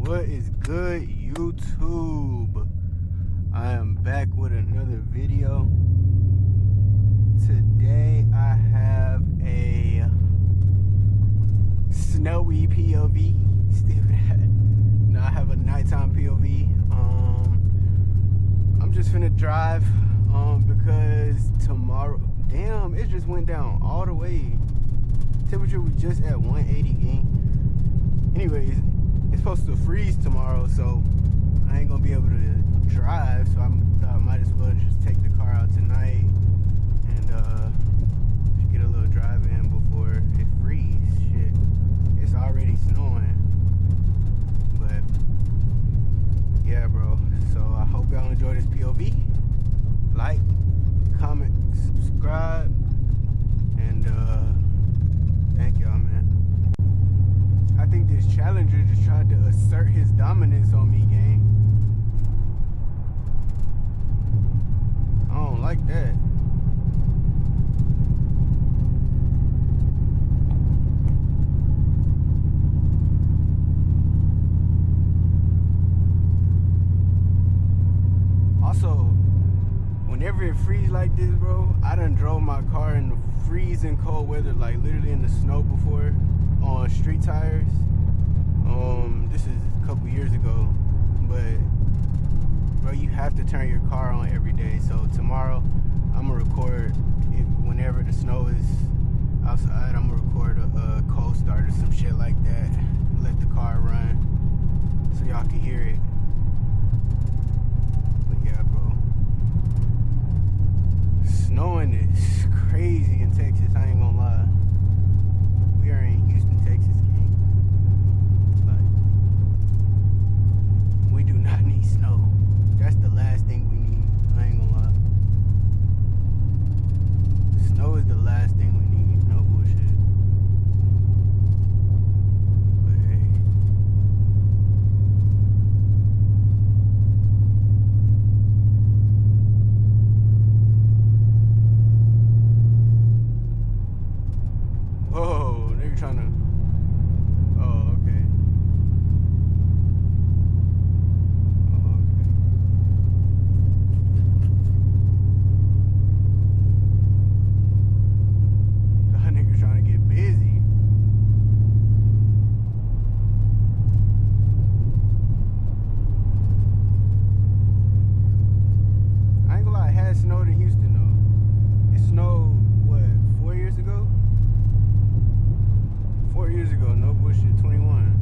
What is good, YouTube? I am back with another video. Today I have a snowy POV. Stupid. No, I have a nighttime POV. I'm just finna drive because tomorrow, damn, it just went down all the way. Temperature was just at 180, gang. Anyways, it's supposed to freeze tomorrow, so I ain't gonna be able to drive, so I thought I might as well just take the car out tonight and get a little drive in before it freezes. Shit, it's already snowing, but yeah, bro. So I hope y'all enjoy this POV. Like, comment, subscribe, and thank y'all, man. I think this challenger just tried to assert his dominance on me, gang. I don't like that. Also, whenever it freezes like this, bro, I done drove my car in the freezing cold weather, like literally in the snow before, on street tires. This is a couple years ago, but bro, you have to turn your car on every day. So tomorrow I'm gonna record it whenever the snow is outside. I'm gonna record a cold start or some shit like that, let the car run so y'all can hear it. But yeah, bro, snowing is crazy in Texas, I ain't gonna lie. We are in Houston, Texas, gang. Like, we do not need snow. That's the last thing we need. I ain't gonna lie. Snow is the last thing we need. No bullshit. But hey. Whoa, they're trying to. Oh, okay. Oh, okay. That nigga trying to get busy. I ain't gonna lie, it had snowed in Houston though. It snowed, what, 4 years ago? 4 years ago, no bullshit, 21.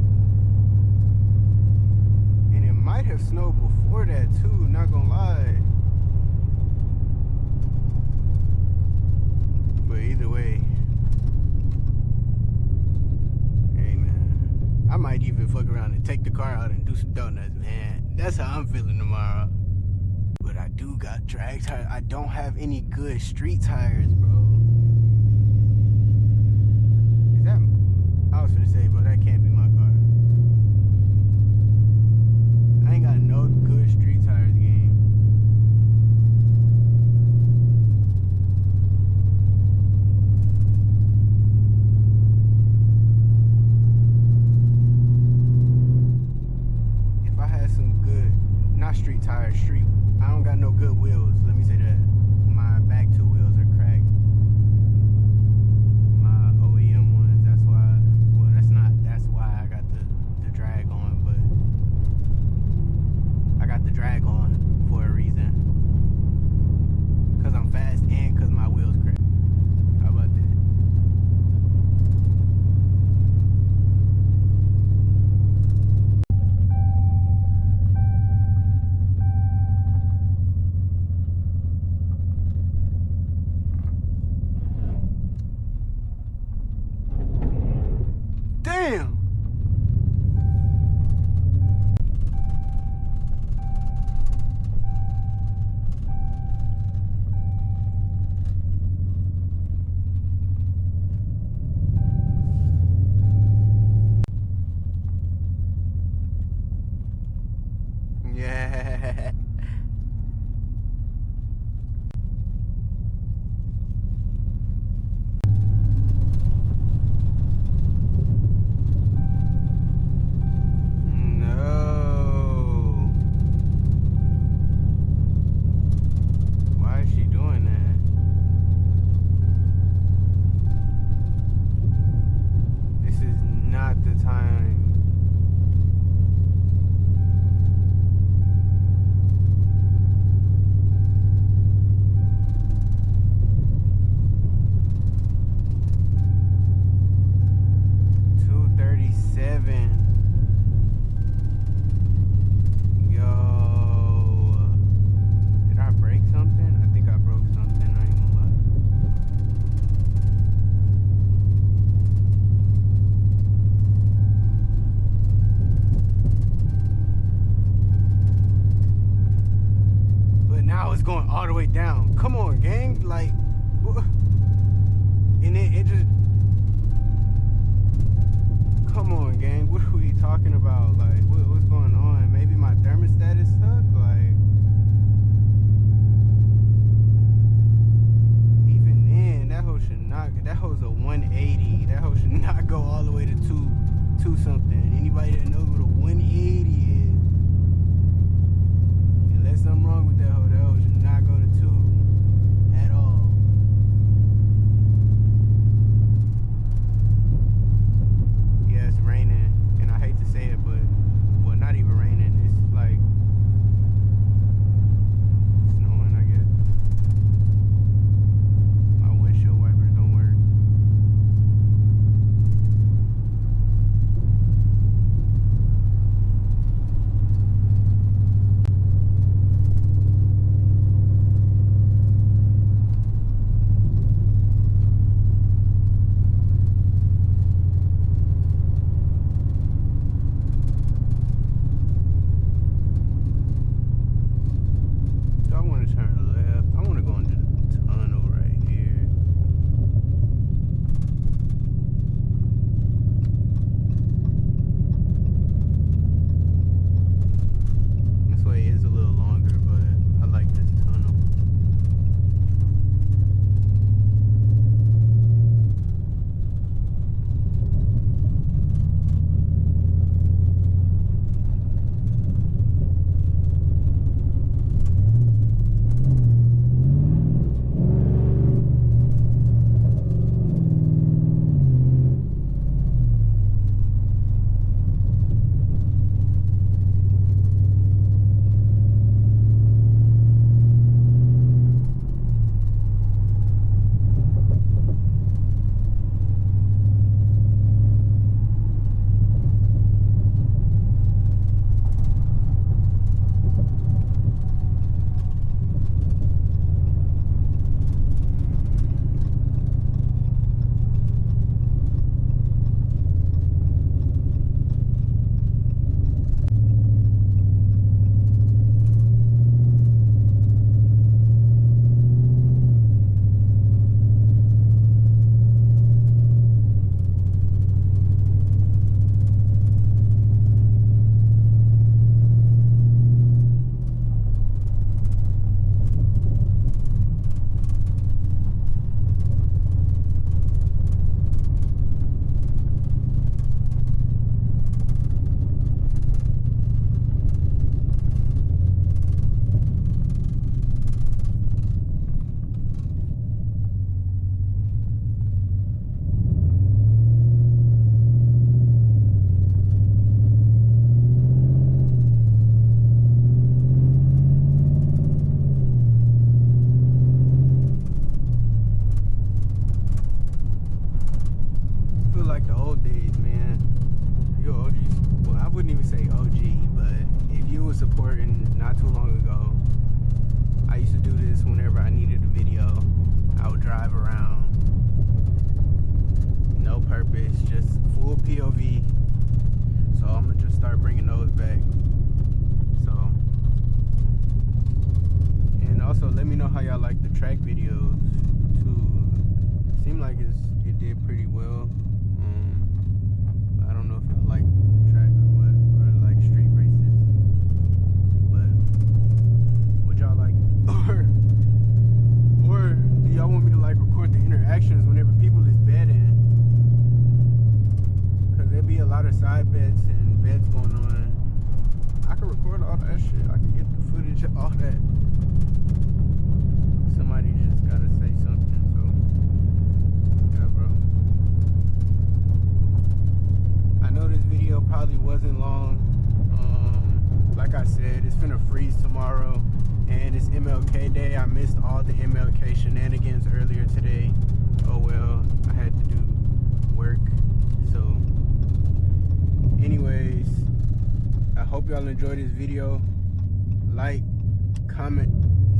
And it might have snowed before that too, not gonna lie. But either way, hey man, I might even fuck around and take the car out and do some donuts, man. That's how I'm feeling tomorrow. But I do got drag tires. I don't have any good street tires, bro. Is that... I was gonna say, bro, that can't be my car. I ain't got no good street tires, game. If I had some good, not street tires, I don't got no good wheels. Let me say that. My back two wheels are cracked. My OEM ones, that's why. Well, that's why I got the drag on, but I got the drag on for a reason. Cause I'm fast and cause my wheels crack. How about that? Damn! Yeah. the way down. Come on, gang. Like, and then it just, come on, gang. What are we talking about? Like, what's going on? Maybe my thermostat is stuck. Like, even then, that hoe should not. That hoe's a 180. That hoe should not go all the way to two something. Anybody that knows what a 180 is, unless something wrong with that hoe should not go to 2 at all. Yeah, it's raining, and I hate to say it, but, well, not even raining. It's like snowing, I guess. My windshield wipers don't work. I want to turn left. I want to go into the tunnel right here. This way is a little longer, but I like this tunnel. Like the old days, man. You OGs. Well, I wouldn't even say OG, but if you were supporting not too long ago, I used to do this whenever I needed a video. I would drive around, no purpose, just full POV. So I'm gonna just start bringing those back. So, and also let me know how y'all like the track videos too. Seemed like it did pretty well. I don't know if y'all like track or what, or like street races, but would y'all like, or do y'all want me to like record the interactions whenever people is betting? Cause there'd be a lot of side bets and bets going on. I can record all that shit. I can get the footage of all that. Somebody just gotta say something, so yeah, bro. I know this video probably wasn't long. Like I said, it's finna freeze tomorrow, and it's MLK Day. I missed all the MLK shenanigans earlier today. Oh well, I had to do work. So, anyways, I hope y'all enjoyed this video. Like, comment,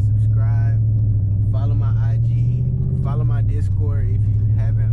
subscribe, follow my IG, follow my Discord if you haven't